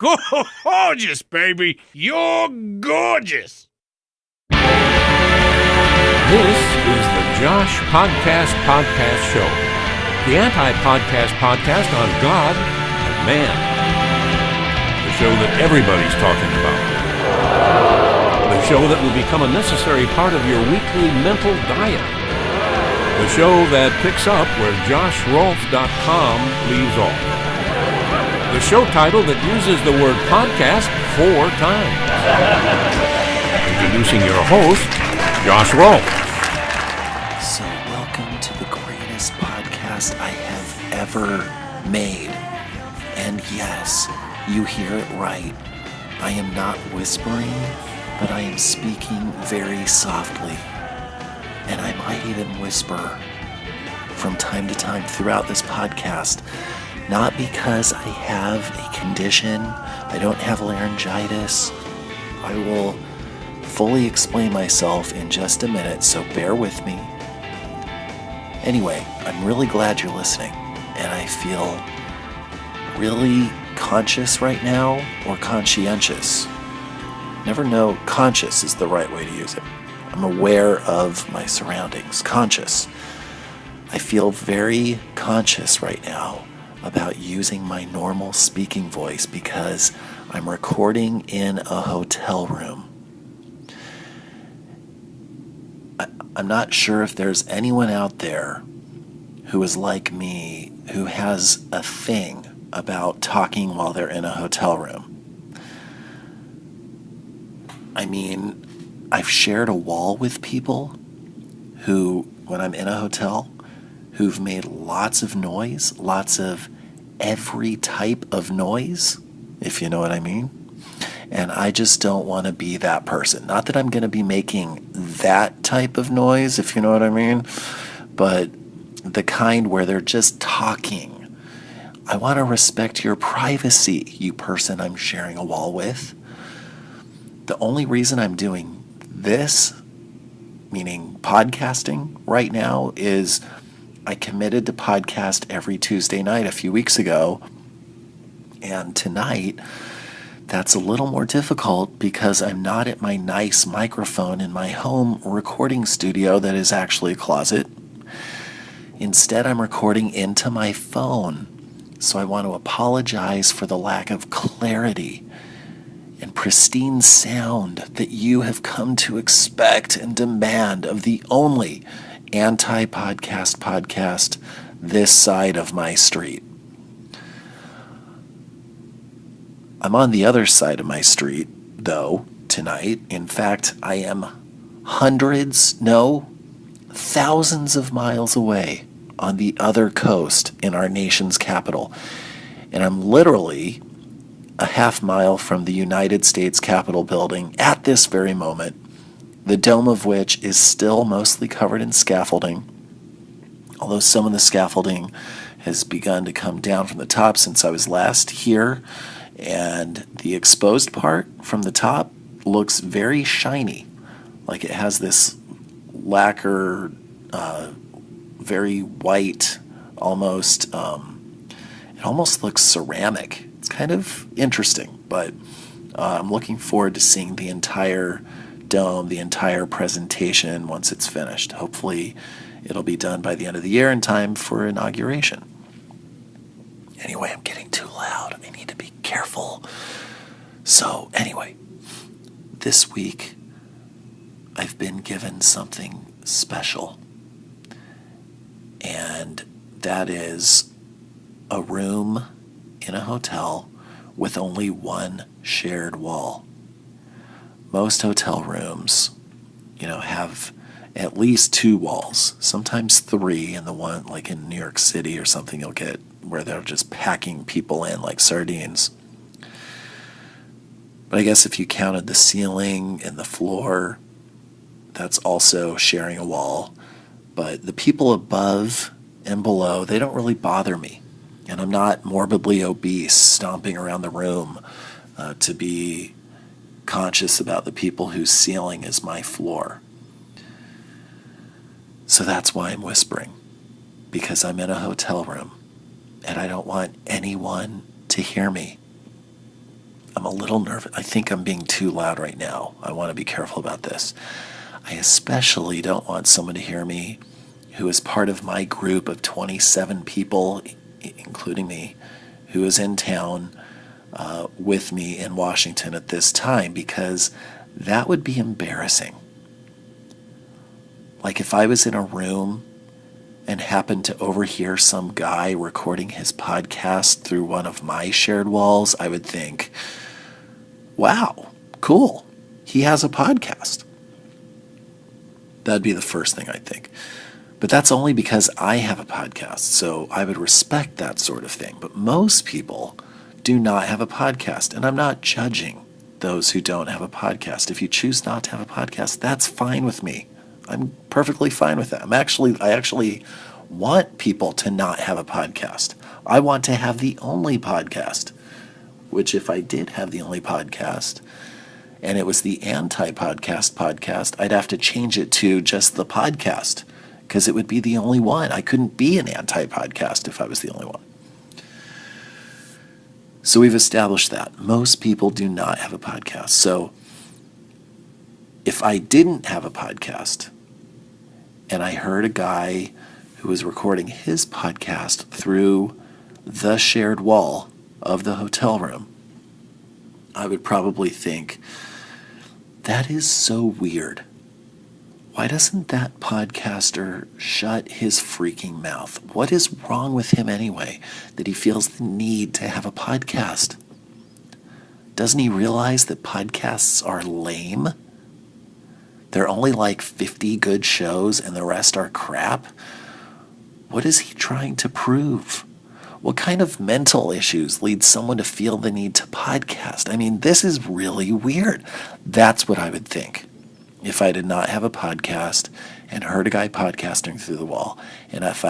Gorgeous, baby. You're gorgeous. This is the Josh Podcast Show, the anti-podcast podcast on God and man. The show that everybody's talking about. The show that will become a necessary part of your weekly mental diet. The show that picks up where JoshRolfe.com leaves off. The show title that uses the word podcast 4 times. Introducing your host, Josh Rolfe. So welcome to the greatest podcast I have ever made. And yes, you hear it right. I am not whispering, but I am speaking very softly. And I might even whisper from time to time throughout this podcast. Not because I have a condition, I don't have laryngitis. I will fully explain myself in just a minute, so bear with me. Anyway, I'm really glad you're listening, and I feel really conscious right now, or conscientious. Never know, conscious is the right way to use it. I'm aware of my surroundings, conscious. I feel very conscious right now about using my normal speaking voice because I'm recording in a hotel room. I'm not sure if there's anyone out there who is like me, who has a thing about talking while they're in a hotel room. I mean, I've shared a wall with people who, when I'm in a hotel, who've made lots of noise, lots of every type of noise, if you know what I mean. And I just don't want to be that person. Not that I'm going to be making that type of noise, if you know what I mean, but the kind where they're just talking. I want to respect your privacy, you person I'm sharing a wall with. The only reason I'm doing this, meaning podcasting right now, is I committed to podcast every Tuesday night a few weeks ago, and tonight that's a little more difficult because I'm not at my nice microphone in my home recording studio that is actually a closet. Instead, I'm recording into my phone, so I want to apologize for the lack of clarity and pristine sound that you have come to expect and demand of the only anti-podcast podcast this side of my street. I'm on the other side of my street, though, tonight. In fact, I am thousands of miles away on the other coast in our nation's capital. And I'm literally a half mile from the United States Capitol building at this very moment, the dome of which is still mostly covered in scaffolding, although some of the scaffolding has begun to come down from the top since I was last here, and the exposed part from the top looks very shiny, like it has this lacquer, very white, almost, it almost looks ceramic. It's kind of interesting, but I'm looking forward to seeing the entire dome, the entire presentation once it's finished. Hopefully it'll be done by the end of the year in time for inauguration. Anyway, I'm getting too loud. I need to be careful. So anyway, this week I've been given something special, and that is a room in a hotel with only one shared wall. Most hotel rooms, have at least 2 walls, sometimes 3, and the one like in New York City or something you'll get where they're just packing people in like sardines. But I guess if you counted the ceiling and the floor, that's also sharing a wall. But the people above and below, they don't really bother me. And I'm not morbidly obese stomping around the room to be conscious about the people whose ceiling is my floor. So that's why I'm whispering, because I'm in a hotel room and I don't want anyone to hear me. I'm a little nervous. I think I'm being too loud right now. I want to be careful about this. I especially don't want someone to hear me who is part of my group of 27 people, including me, who is in town with me in Washington at this time, because that would be embarrassing. Like if I was in a room and happened to overhear some guy recording his podcast through one of my shared walls, I would think, wow, cool, he has a podcast. That'd be the first thing I'd think. But that's only because I have a podcast, so I would respect that sort of thing. But most people do not have a podcast, and I'm not judging those who don't have a podcast. If you choose not to have a podcast, that's fine with me. I'm perfectly fine with that. I actually want people to not have a podcast. I want to have the only podcast, which if I did have the only podcast, and it was the anti-podcast, I'd have to change it to just the podcast, because it would be the only one. I couldn't be an anti-podcast if I was the only one. So we've established that. Most people do not have a podcast. So if I didn't have a podcast, and I heard a guy who was recording his podcast through the shared wall of the hotel room, I would probably think, that is so weird. Why doesn't that podcaster shut his freaking mouth? What is wrong with him anyway, that he feels the need to have a podcast? Doesn't he realize that podcasts are lame? There are only like 50 good shows and the rest are crap? What is he trying to prove? What kind of mental issues lead someone to feel the need to podcast? I mean, this is really weird. That's what I would think if I did not have a podcast and heard a guy podcasting through the wall. And if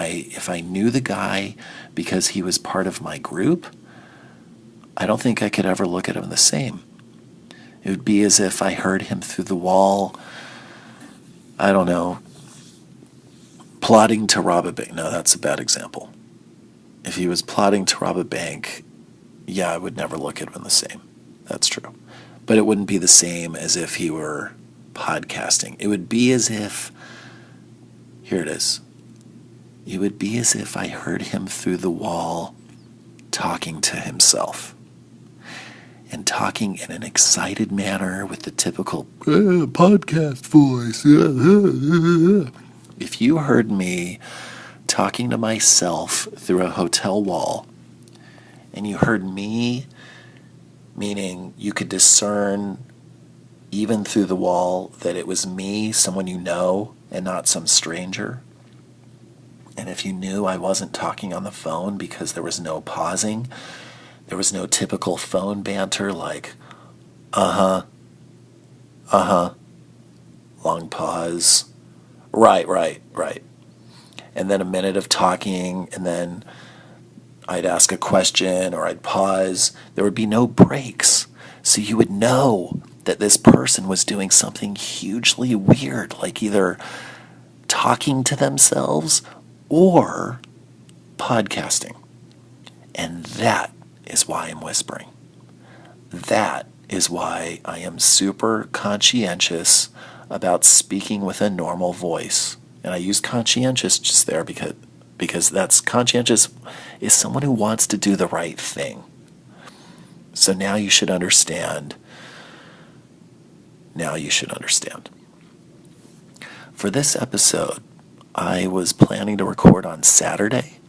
I knew the guy because he was part of my group, I don't think I could ever look at him the same. It would be as if I heard him through the wall, I don't know, plotting to rob a bank. No, that's a bad example. If he was plotting to rob a bank, yeah, I would never look at him the same. That's true. But it wouldn't be the same as if he were podcasting. It would be as if, here it is. It would be as if I heard him through the wall talking to himself. And talking in an excited manner with the typical podcast voice. If you heard me talking to myself through a hotel wall, and you heard me, meaning you could discern even through the wall that it was me, someone you know, and not some stranger, and if you knew I wasn't talking on the phone because there was no pausing, there was no typical phone banter like, long pause, right. And then a minute of talking, and then I'd ask a question or I'd pause. There would be no breaks. So you would know that this person was doing something hugely weird, like either talking to themselves or podcasting. And that is why I'm whispering. That is why I am super conscientious about speaking with a normal voice. And I use conscientious just there because that's conscientious is someone who wants to do the right thing. So now you should understand. For this episode, I was planning to record on Saturday,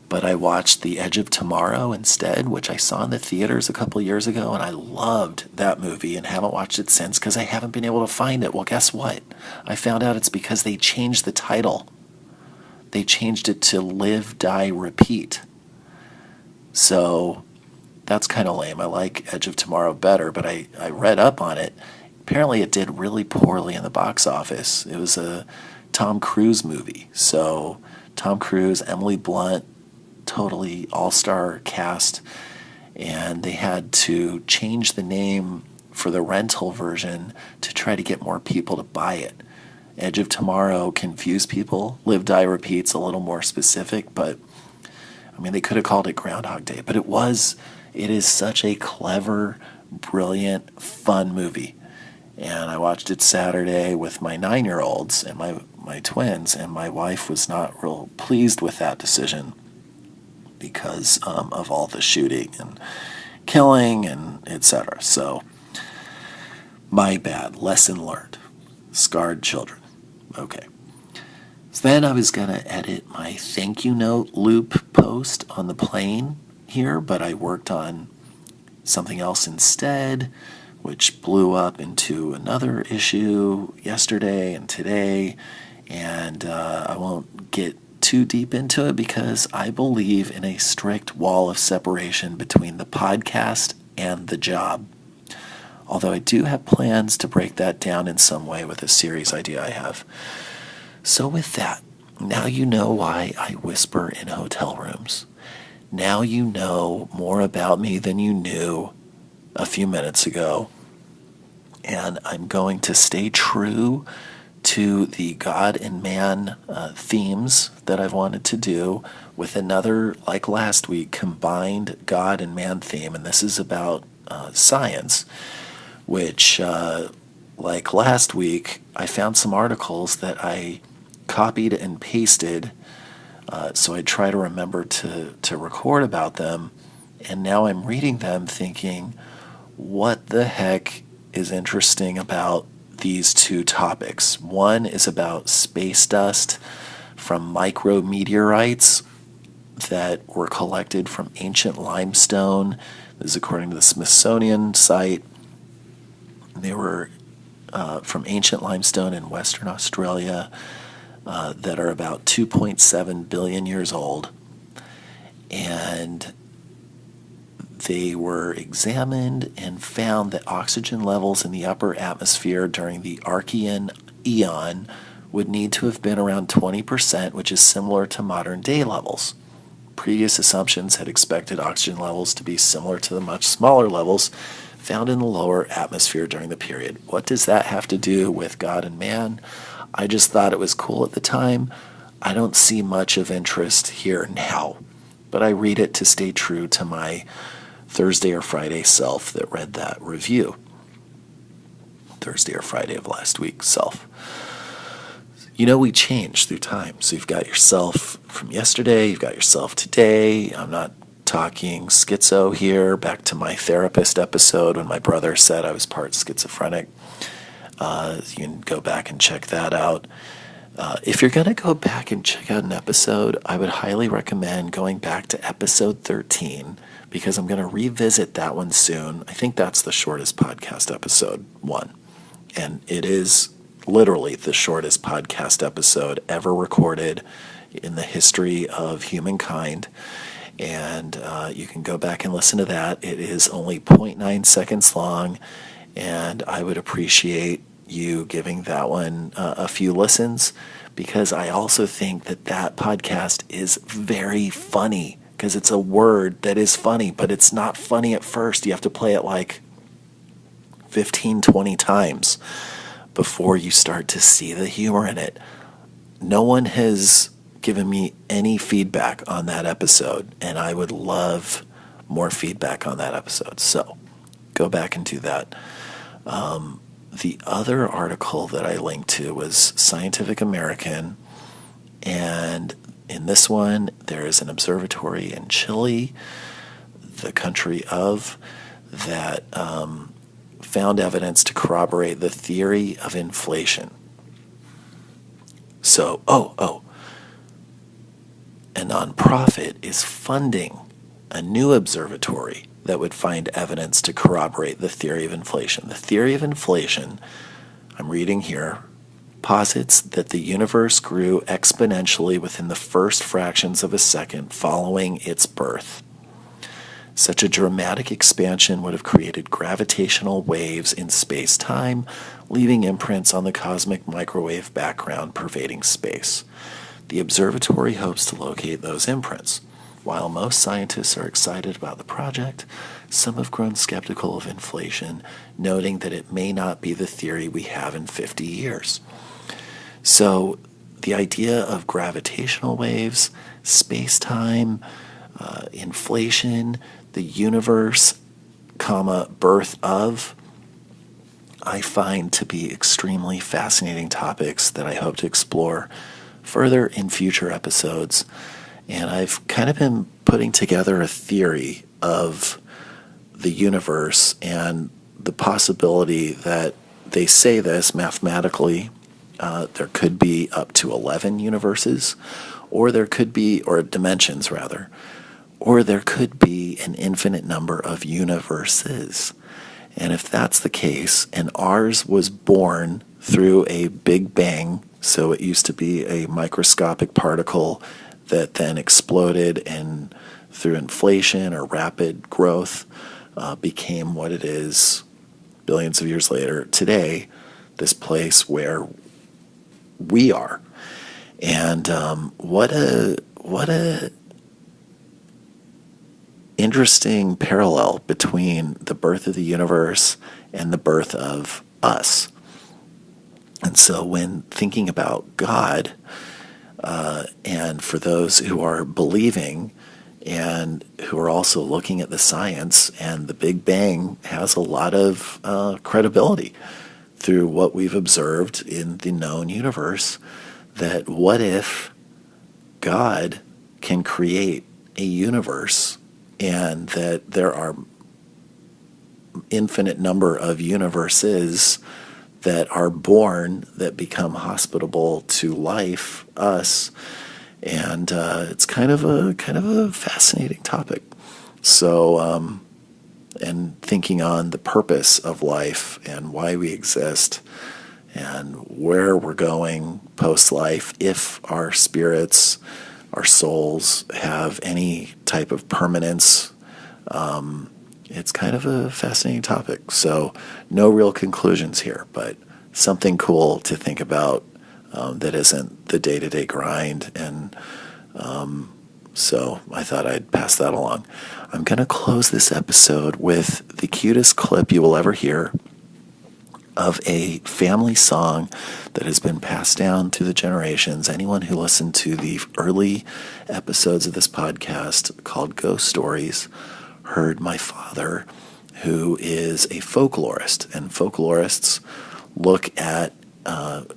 but I watched The Edge of Tomorrow instead, which I saw in the theaters a couple years ago, and I loved that movie and haven't watched it since because I haven't been able to find it. Well, guess what? I found out it's because they changed the title. They changed it to Live, Die, Repeat. So that's kind of lame. I like Edge of Tomorrow better, but I read up on it. Apparently it did really poorly in the box office. It was a Tom Cruise movie. So Tom Cruise, Emily Blunt, totally all-star cast, and they had to change the name for the rental version to try to get more people to buy it. Edge of Tomorrow confused people. Live, Die, Repeat's a little more specific, but I mean, they could have called it Groundhog Day, but it is such a clever brilliant, fun movie. And I watched it Saturday with my 9-year-olds and my twins, and my wife was not real pleased with that decision because of all the shooting and killing and etc. So, my bad. Lesson learned. Scarred children. Okay. So then I was going to edit my thank you note loop post on the plane here, but I worked on something else instead, which blew up into another issue yesterday and today, and I won't get too deep into it because I believe in a strict wall of separation between the podcast and the job. Although I do have plans to break that down in some way with a series idea I have. So with that, now you know why I whisper in hotel rooms. Now you know more about me than you knew a few minutes ago. And I'm going to stay true to the God and man themes that I've wanted to do with another, like last week, combined God and man theme. And this is about science, which, like last week, I found some articles that I copied and pasted so I try to remember to record about them. And now I'm reading them thinking, what the heck is interesting about these two topics? One is about space dust from micrometeorites that were collected from ancient limestone. This is according to the Smithsonian site. They were from ancient limestone in Western Australia that are about 2.7 billion years old. And they were examined and found that oxygen levels in the upper atmosphere during the Archean eon would need to have been around 20%, which is similar to modern day levels. Previous assumptions had expected oxygen levels to be similar to the much smaller levels found in the lower atmosphere during the period. What does that have to do with God and man? I just thought it was cool at the time. I don't see much of interest here now, but I read it to stay true to my Thursday or Friday self that read that review. Thursday or Friday of last week self. You know, we change through time. So you've got yourself from yesterday, you've got yourself today. I'm not talking schizo here, back to my therapist episode when my brother said I was part schizophrenic. You can go back and check that out. If you're going to go back and check out an episode, I would highly recommend going back to episode 13 because I'm going to revisit that one soon. I think that's the shortest podcast episode one. And it is literally the shortest podcast episode ever recorded in the history of humankind. And you can go back and listen to that. It is only 0.9 seconds long, and I would appreciate you giving that one a few listens because I also think that podcast is very funny because it's a word that is funny, but it's not funny at first. You have to play it like 15, 20 times before you start to see the humor in it. No one has given me any feedback on that episode, and I would love more feedback on that episode. So go back and do that. The other article that I linked to was Scientific American, and in this one, there is an observatory in Chile, the country of, that found evidence to corroborate the theory of inflation. So, a nonprofit is funding a new observatory that would find evidence to corroborate the theory of inflation. The theory of inflation, I'm reading here, posits that the universe grew exponentially within the first fractions of a second following its birth. Such a dramatic expansion would have created gravitational waves in space-time, leaving imprints on the cosmic microwave background pervading space. The observatory hopes to locate those imprints. While most scientists are excited about the project, some have grown skeptical of inflation, noting that it may not be the theory we have in 50 years. So the idea of gravitational waves, space-time, inflation, the universe comma, birth of, I find to be extremely fascinating topics that I hope to explore further in future episodes. And I've kind of been putting together a theory of the universe and the possibility that they say this mathematically, there could be up to 11 universes, or there could be, or dimensions rather, or there could be an infinite number of universes. And if that's the case, and ours was born through a Big Bang, so it used to be a microscopic particle that then exploded and through inflation or rapid growth became what it is billions of years later today, this place where we are. And what a interesting parallel between the birth of the universe and the birth of us. And so when thinking about God, and for those who are believing and who are also looking at the science, and the Big Bang has a lot of credibility through what we've observed in the known universe, that what if God can create a universe and that there are infinite number of universes that are born that become hospitable to life, us, and it's kind of a fascinating topic. So, and thinking on the purpose of life and why we exist and where we're going post-life, if our spirits, our souls have any type of permanence. It's kind of a fascinating topic. So no real conclusions here, but something cool to think about that isn't the day-to-day grind. And so I thought I'd pass that along. I'm going to close this episode with the cutest clip you will ever hear of a family song that has been passed down through the generations. Anyone who listened to the early episodes of this podcast called Ghost Stories heard my father, who is a folklorist, and folklorists look at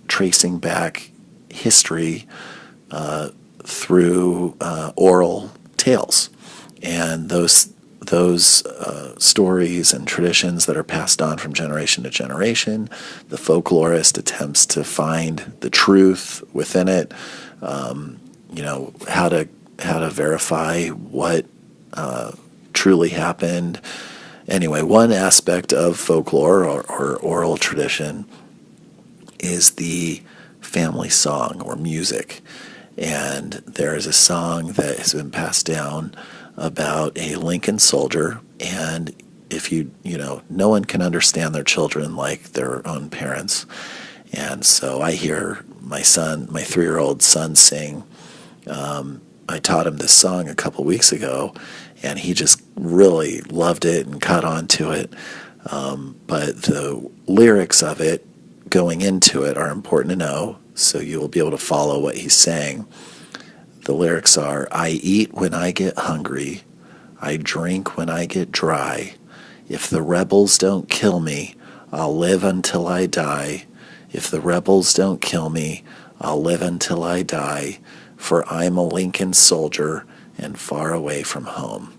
tracing back history through oral tales, and those stories and traditions that are passed on from generation to generation. The folklorist attempts to find the truth within it, how to verify what truly happened. Anyway, one aspect of folklore or oral tradition is the family song or music. And there is a song that has been passed down about a Lincoln soldier, and if no one can understand their children like their own parents. And so I hear my 3-year-old son sing. I taught him this song a couple weeks ago, and he just really loved it and caught on to it. But the lyrics of it going into it are important to know, so you will be able to follow what he's saying. The lyrics are, I eat when I get hungry, I drink when I get dry. If the rebels don't kill me, I'll live until I die. If the rebels don't kill me, I'll live until I die. For I'm a Lincoln soldier and far away from home.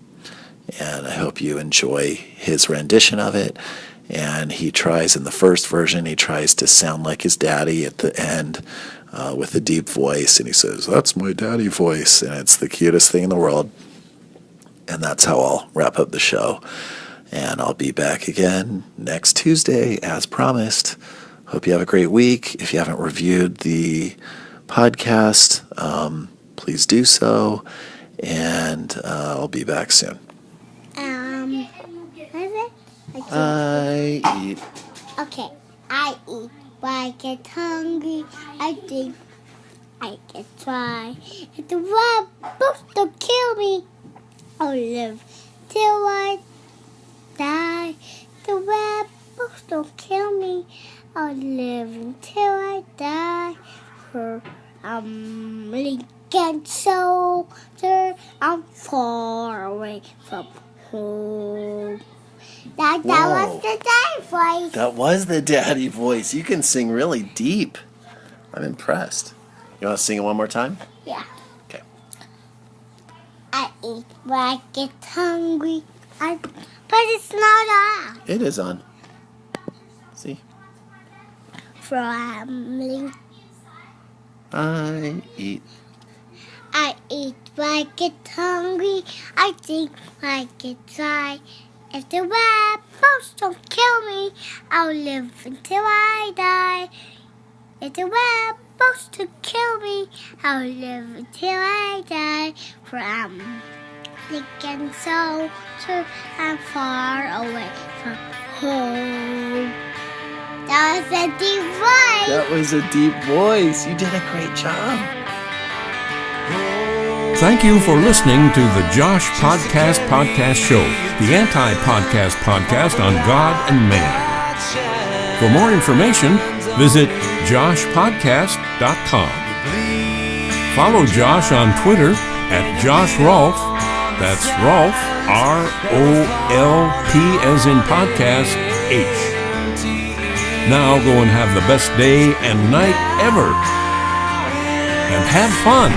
And I hope you enjoy his rendition of it. And he tries, in the first version, he tries to sound like his daddy at the end with a deep voice. And he says, that's my daddy voice. And it's the cutest thing in the world. And that's how I'll wrap up the show. And I'll be back again next Tuesday, as promised. Hope you have a great week. If you haven't reviewed the podcast, please do so. And I'll be back soon. I eat. Okay, I eat when I get hungry. I drink, I get dry. If the rebels don't kill me, I'll live till I die. If the rebels don't kill me, I'll live until I die. For I'm Lincoln soldier, I'm far away from home. That Whoa. was the daddy voice. That was the daddy voice. You can sing really deep. I'm impressed. You want to sing it one more time? Yeah. Okay. I eat when I get hungry. But it's not on. It is on. See? Family. I eat. I eat when I get hungry. I think when I get tired. If the rebels don't kill me, I'll live until I die. If the rebels don't kill me, I'll live until I die. For I'm thinking so I'm far away from home. That was a deep voice. That was a deep voice. You did a great job. Thank you for listening to the Josh Podcast Show, the anti-podcast podcast on God and man. For more information, visit joshpodcast.com. Follow Josh on Twitter at Josh Rolfe. That's Rolfe, R-O-L-P as in podcast, H. Now go and have the best day and night ever. And have fun.